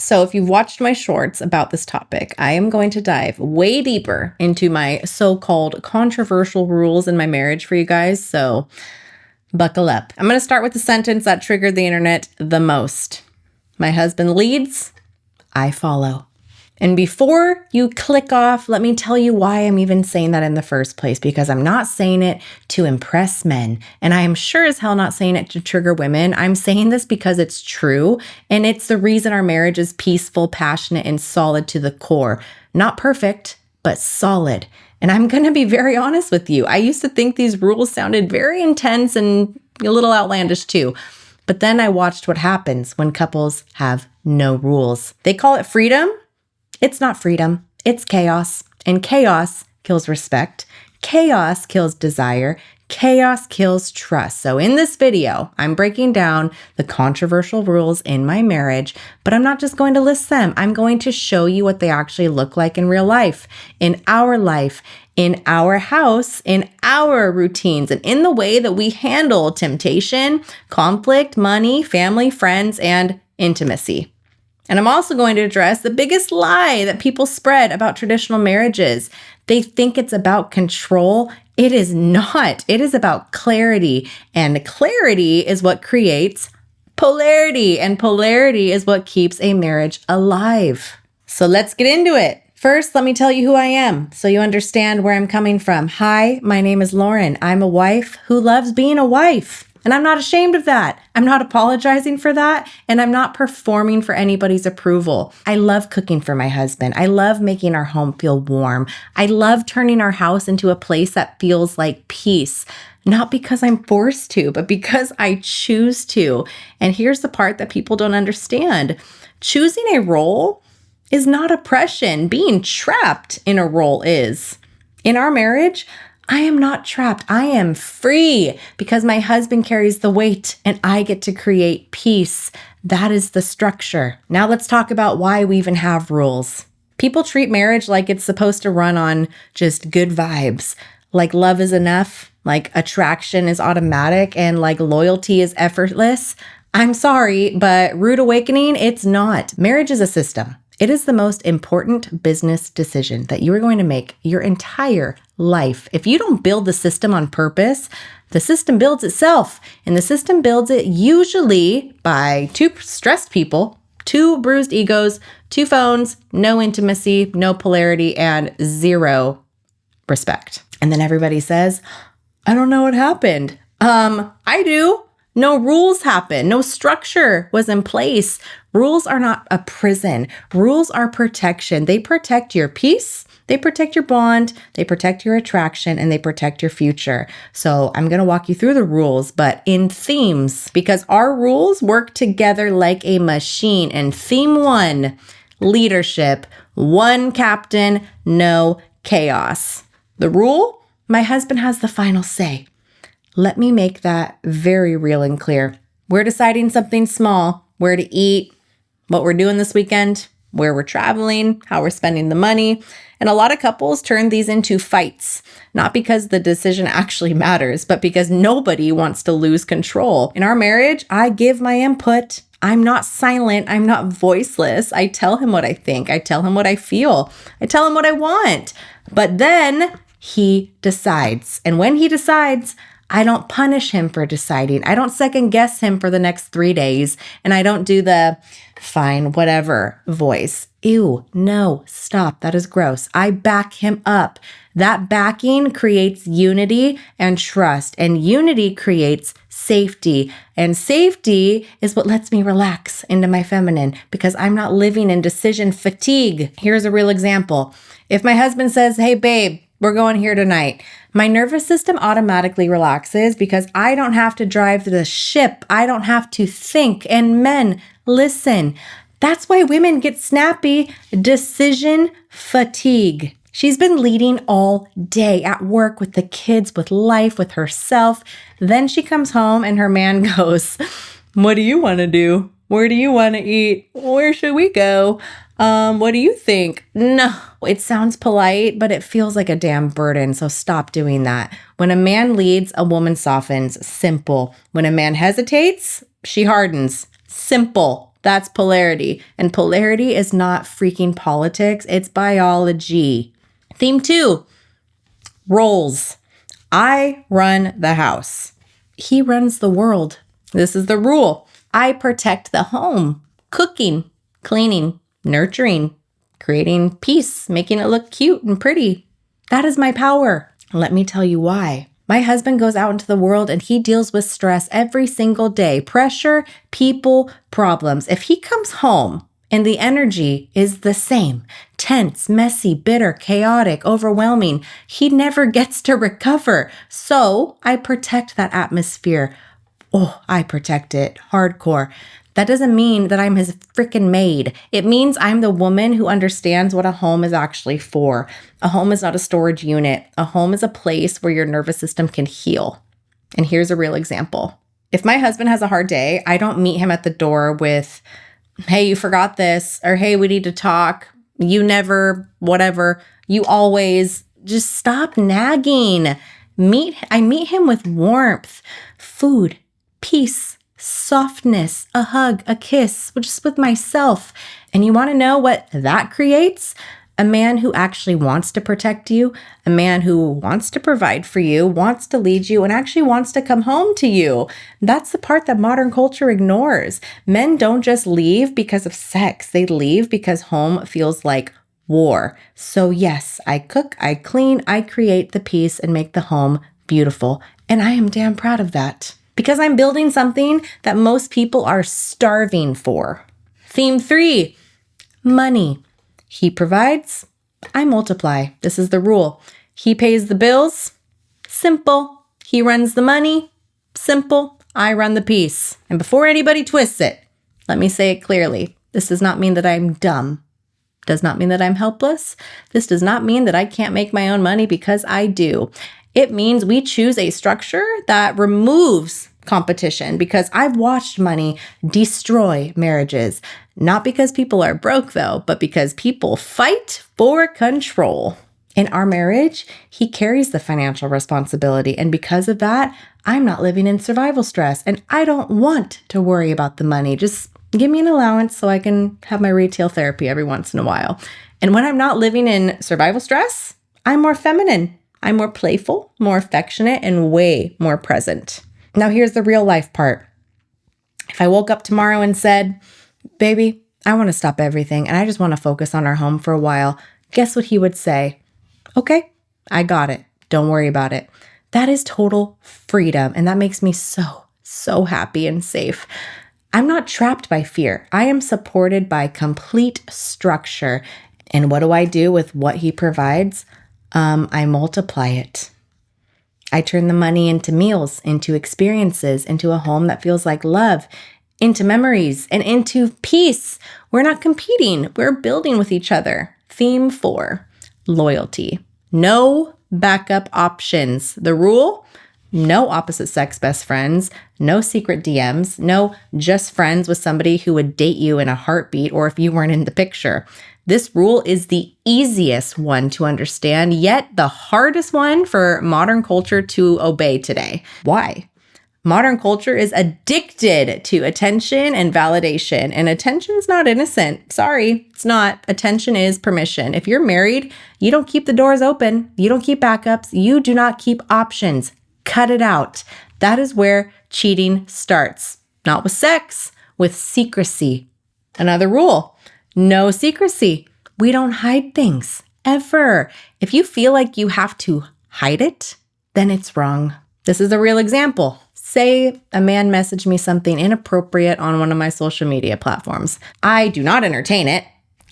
So if you've watched my shorts about this topic, I am going to dive way deeper into my so-called controversial rules in my marriage for you guys. So buckle up. I'm going to start with the sentence that triggered the internet the most. My husband leads, I follow. And before you click off, let me tell you why I'm even saying that in the first place, because I'm not saying it to impress men. And I am sure as hell not saying it to trigger women. I'm saying this because it's true. And it's the reason our marriage is peaceful, passionate, and solid to the core. Not perfect, but solid. And I'm going to be very honest with you. I used to think these rules sounded very intense and a little outlandish too. But then I watched what happens when couples have no rules. They call it freedom. It's not freedom, it's chaos. And chaos kills respect. Chaos kills desire. Chaos kills trust. So in this video, I'm breaking down the controversial rules in my marriage, but I'm not just going to list them. I'm going to show you what they actually look like in real life, in our house, in our routines, and in the way that we handle temptation, conflict, money, family, friends, and intimacy. And I'm also going to address the biggest lie that people spread about traditional marriages. They think it's about control. It is not. It is about clarity. And clarity is what creates polarity. And polarity is what keeps a marriage alive. So let's get into it. First, let me tell you who I am so you understand where I'm coming from. Hi, my name is Lauren. I'm a wife who loves being a wife. And I'm not ashamed of that. I'm not apologizing for that. And I'm not performing for anybody's approval. I love cooking for my husband. I love making our home feel warm. I love turning our house into a place that feels like peace. Not because I'm forced to, but because I choose to. And here's the part that people don't understand. Choosing a role is not oppression. Being trapped in a role is. In our marriage, I am not trapped. I am free because my husband carries the weight and I get to create peace. That is the structure. Now let's talk about why we even have rules. People treat marriage like it's supposed to run on just good vibes, like love is enough, like attraction is automatic, and like loyalty is effortless. I'm sorry, but rude awakening, it's not. Marriage is a system. It is the most important business decision that you are going to make your entire life. If you don't build the system on purpose, the system builds itself. And the system builds it usually by two stressed people, two bruised egos, two phones, no intimacy, no polarity, and zero respect. And then everybody says, I don't know what happened. I do. No rules happen. No structure was in place. Rules are not a prison. Rules are protection. They protect your peace. They protect your bond. They protect your attraction, and they protect your future. So I'm going to walk you through the rules, but in themes, because our rules work together like a machine. And theme 1, leadership, 1 captain, no chaos. The rule, my husband has the final say. Let me make that very real and clear. We're deciding something small, where to eat, what we're doing this weekend, where we're traveling, how we're spending the money. And a lot of couples turn these into fights, not because the decision actually matters, but because nobody wants to lose control. In our marriage, I give my input. I'm not silent. I'm not voiceless. I tell him what I think. I tell him what I feel. I tell him what I want. But then he decides. And when he decides, I don't punish him for deciding. I don't second guess him for the next 3 days. And I don't do the fine, whatever voice. Ew, no, stop. That is gross. I back him up. That backing creates unity and trust. And unity creates safety. And safety is what lets me relax into my feminine because I'm not living in decision fatigue. Here's a real example. If my husband says, hey, babe, we're going here tonight, my nervous system automatically relaxes because I don't have to drive the ship. I don't have to think. And men, listen, that's why women get snappy. Decision fatigue. She's been leading all day at work with the kids, with life, with herself. Then she comes home and her man goes, what do you want to do? Where do you want to eat? Where should we go? What do you think? No, it sounds polite, but it feels like a damn burden. So stop doing that. When a man leads, a woman softens. Simple. When a man hesitates, she hardens. Simple. That's polarity. And polarity is not freaking politics, it's biology. Theme 2, roles. I run the house. He runs the world. This is the rule. I protect the home, cooking, cleaning, nurturing, creating peace, making it look cute and pretty. That is my power. Let me tell you why. My husband goes out into the world and he deals with stress every single day, pressure, people, problems. If he comes home and the energy is the same, tense, messy, bitter, chaotic, overwhelming, he never gets to recover. So I protect that atmosphere. Oh, I protect it hardcore. That doesn't mean that I'm his freaking maid. It means I'm the woman who understands what a home is actually for. A home is not a storage unit. A home is a place where your nervous system can heal. And here's a real example. If my husband has a hard day, I don't meet him at the door with, hey, you forgot this, or hey, we need to talk. You never, whatever. You always. Just stop nagging. I meet him with warmth, food, peace, softness, a hug, a kiss, just with myself. And you want to know what that creates? A man who actually wants to protect you, a man who wants to provide for you, wants to lead you, and actually wants to come home to you. That's the part that modern culture ignores. Men don't just leave because of sex. They leave because home feels like war. So yes, I cook, I clean, I create the peace and make the home beautiful. And I am damn proud of that. Because I'm building something that most people are starving for. Theme 3, money. He provides, I multiply. This is the rule. He pays the bills, simple. He runs the money, simple. I run the peace. And before anybody twists it, let me say it clearly. This does not mean that I'm dumb. Does not mean that I'm helpless. This does not mean that I can't make my own money, because I do. It means we choose a structure that removes competition, because I've watched money destroy marriages. Not because people are broke though, but because people fight for control. In our marriage, he carries the financial responsibility. And because of that, I'm not living in survival stress. And I don't want to worry about the money. Just give me an allowance so I can have my retail therapy every once in a while. And when I'm not living in survival stress, I'm more feminine. I'm more playful, more affectionate, and way more present. Now here's the real life part. If I woke up tomorrow and said, baby, I want to stop everything and I just want to focus on our home for a while, guess what he would say? Okay, I got it. Don't worry about it. That is total freedom. And that makes me so happy and safe. I'm not trapped by fear. I am supported by complete structure. And what do I do with what he provides? I multiply it. I turn the money into meals, into experiences, into a home that feels like love, into memories, and into peace. We're not competing. We're building with each other. Theme 4, loyalty. No backup options. The rule? No opposite sex best friends, no secret DMs, no just friends with somebody who would date you in a heartbeat or if you weren't in the picture. This rule is the easiest one to understand, yet the hardest one for modern culture to obey today. Why? Modern culture is addicted to attention and validation, and attention's not innocent. Sorry, it's not. Attention is permission. If you're married, you don't keep the doors open. You don't keep backups. You do not keep options. Cut it out. That is where cheating starts. Not with sex, with secrecy. Another rule, no secrecy. We don't hide things, ever. If you feel like you have to hide it, then it's wrong. This is a real example. Say a man messaged me something inappropriate on one of my social media platforms. I do not entertain it.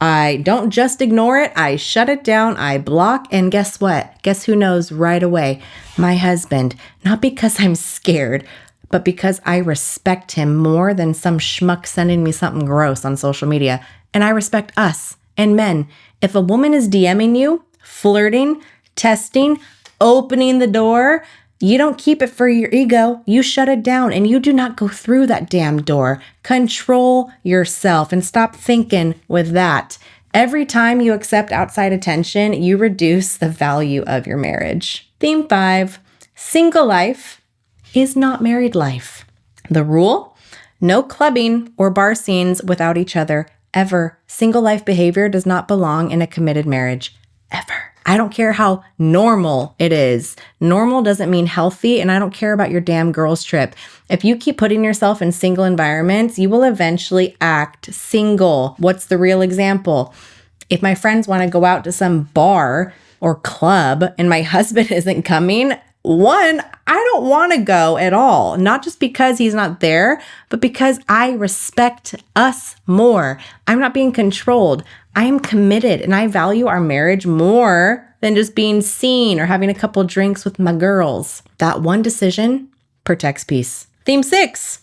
I don't just ignore it. I shut it down. I block. And guess what? Guess who knows right away? My husband. Not because I'm scared, but because I respect him more than some schmuck sending me something gross on social media. And I respect us and men. If a woman is DMing you, flirting, testing, opening the door, you don't keep it for your ego. You shut it down and you do not go through that damn door. Control yourself and stop thinking with that. Every time you accept outside attention, you reduce the value of your marriage. Theme 5, single life is not married life. The rule? No clubbing or bar scenes without each other, ever. Single life behavior does not belong in a committed marriage, ever. I don't care how normal it is. Normal doesn't mean healthy, and I don't care about your damn girls trip. If you keep putting yourself in single environments, you will eventually act single. What's the real example? If my friends want to go out to some bar or club and my husband isn't coming, one, I don't want to go at all. Not just because he's not there, but because I respect us more. I'm not being controlled. I am committed and I value our marriage more than just being seen or having a couple drinks with my girls. That one decision protects peace. Theme 6,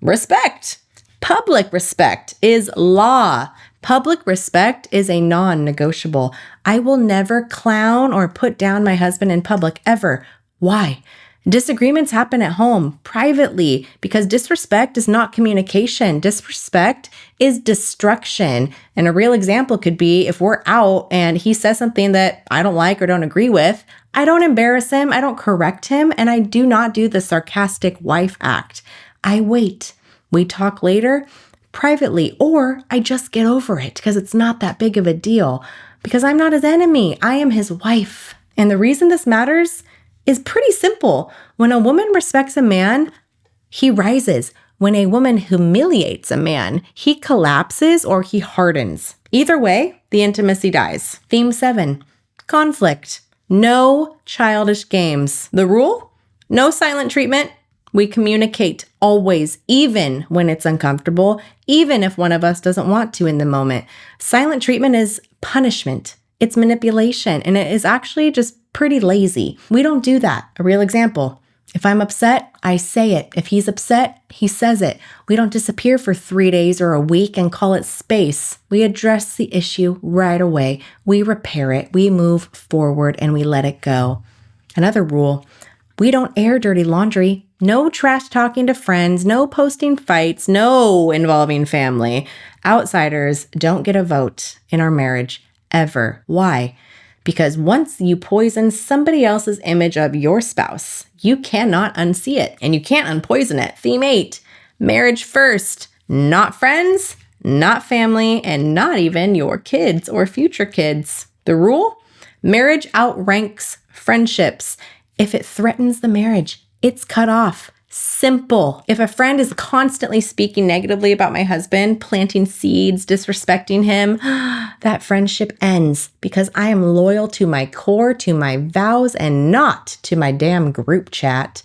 respect. Public respect is law. Public respect is a non-negotiable. I will never clown or put down my husband in public ever. Why? Disagreements happen at home, privately, because disrespect is not communication. Disrespect is destruction. And a real example could be if we're out and he says something that I don't like or don't agree with, I don't embarrass him, I don't correct him, and I do not do the sarcastic wife act. I wait. We talk later, privately, or I just get over it because it's not that big of a deal. Because I'm not his enemy, I am his wife. And the reason this matters is pretty simple. When a woman respects a man, he rises. When a woman humiliates a man, he collapses or he hardens. Either way, the intimacy dies. Theme 7, conflict. No childish games. The rule? No silent treatment. We communicate always, even when it's uncomfortable, even if one of us doesn't want to in the moment. Silent treatment is punishment. It's manipulation, and it is actually just pretty lazy. We don't do that. A real example. If I'm upset, I say it. If he's upset, he says it. We don't disappear for 3 days or a week and call it space. We address the issue right away. We repair it. We move forward and we let it go. Another rule, we don't air dirty laundry. No trash talking to friends, no posting fights, no involving family. Outsiders don't get a vote in our marriage, ever. Why? Because once you poison somebody else's image of your spouse, you cannot unsee it and you can't unpoison it. Theme 8, marriage first, not friends, not family, and not even your kids or future kids. The rule? Marriage outranks friendships. If it threatens the marriage, it's cut off. Simple. If a friend is constantly speaking negatively about my husband, planting seeds, disrespecting him, that friendship ends because I am loyal to my core, to my vows, and not to my damn group chat.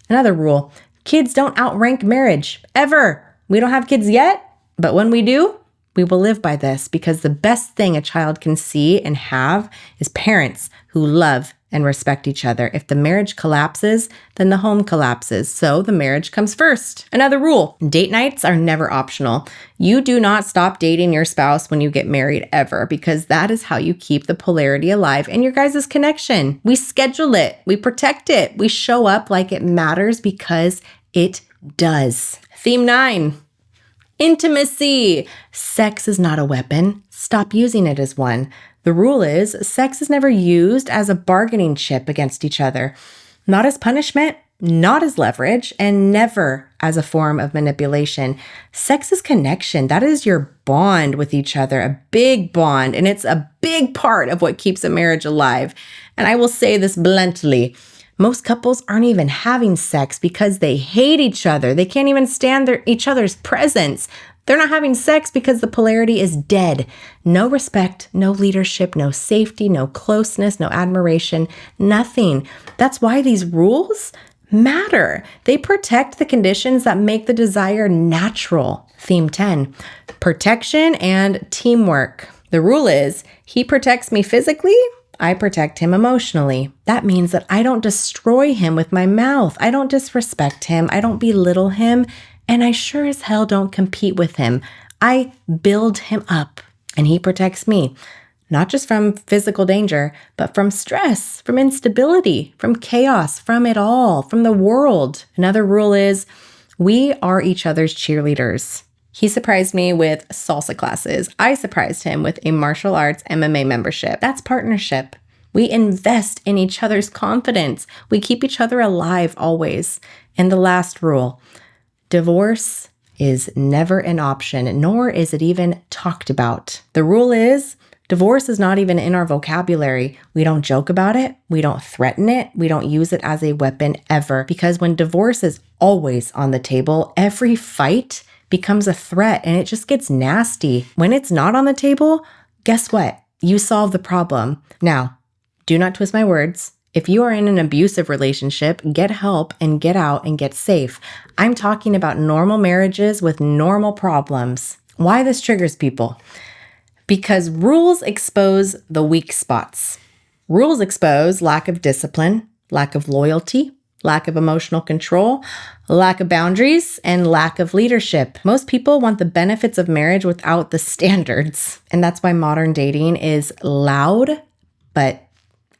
Another rule, kids don't outrank marriage, ever. We don't have kids yet, but when we do, we will live by this because the best thing a child can see and have is parents who love and respect each other. If the marriage collapses, then the home collapses. So the marriage comes first. Another rule, date nights are never optional. You do not stop dating your spouse when you get married ever, because that is how you keep the polarity alive in your guys' connection. We schedule it, we protect it, we show up like it matters because it does. Theme 9. Intimacy. Sex is not a weapon. Stop using it as one. The rule is sex is never used as a bargaining chip against each other, not as punishment, not as leverage, and never as a form of manipulation. Sex is connection. That is your bond with each other, a big bond, and it's a big part of what keeps a marriage alive. And I will say this bluntly. Most couples aren't even having sex because they hate each other. They can't even stand each other's presence. They're not having sex because the polarity is dead. No respect, no leadership, no safety, no closeness, no admiration, nothing. That's why these rules matter. They protect the conditions that make the desire natural. Theme 10, protection and teamwork. The rule is he protects me physically, I protect him emotionally. That means that I don't destroy him with my mouth. I don't disrespect him. I don't belittle him. And I sure as hell don't compete with him. I build him up and he protects me, not just from physical danger, but from stress, from instability, from chaos, from it all, from the world. Another rule is we are each other's cheerleaders. He surprised me with salsa classes. I surprised him with a martial arts MMA membership. That's partnership. We invest in each other's confidence. We keep each other alive always. And the last rule, divorce is never an option, nor is it even talked about. The rule is divorce is not even in our vocabulary. We don't joke about it. We don't threaten it. We don't use it as a weapon ever, because when divorce is always on the table, every fight becomes a threat and it just gets nasty. When it's not on the table, guess what? You solve the problem. Now, do not twist my words. If you are in an abusive relationship, get help and get out and get safe. I'm talking about normal marriages with normal problems. Why this triggers people? Because rules expose the weak spots. Rules expose lack of discipline, lack of loyalty, lack of emotional control, lack of boundaries, and lack of leadership. Most people want the benefits of marriage without the standards. And that's why modern dating is loud, but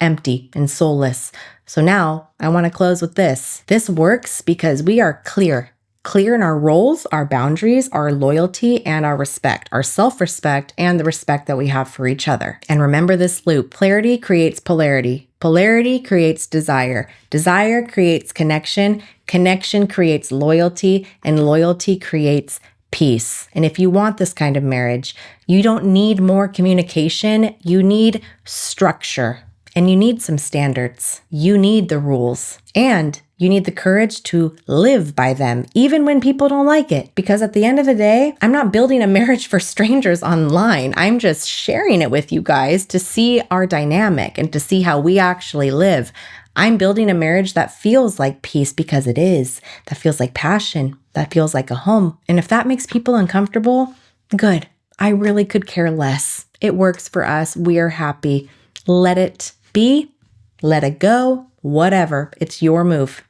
empty and soulless. So now I want to close with this. This works because we are clear in our roles, our boundaries, our loyalty, and our respect, our self-respect, and the respect that we have for each other. And remember this loop: clarity creates polarity. Polarity creates desire. Desire creates connection. Connection creates loyalty, and loyalty creates peace. And if you want this kind of marriage, you don't need more communication. You need structure. And you need some standards. You need the rules. And you need the courage to live by them, even when people don't like it. Because at the end of the day, I'm not building a marriage for strangers online. I'm just sharing it with you guys to see our dynamic and to see how we actually live. I'm building a marriage that feels like peace because it is, that feels like passion, that feels like a home. And if that makes people uncomfortable, good. I really could care less. It works for us. We are happy. Let it be, let it go, whatever. It's your move.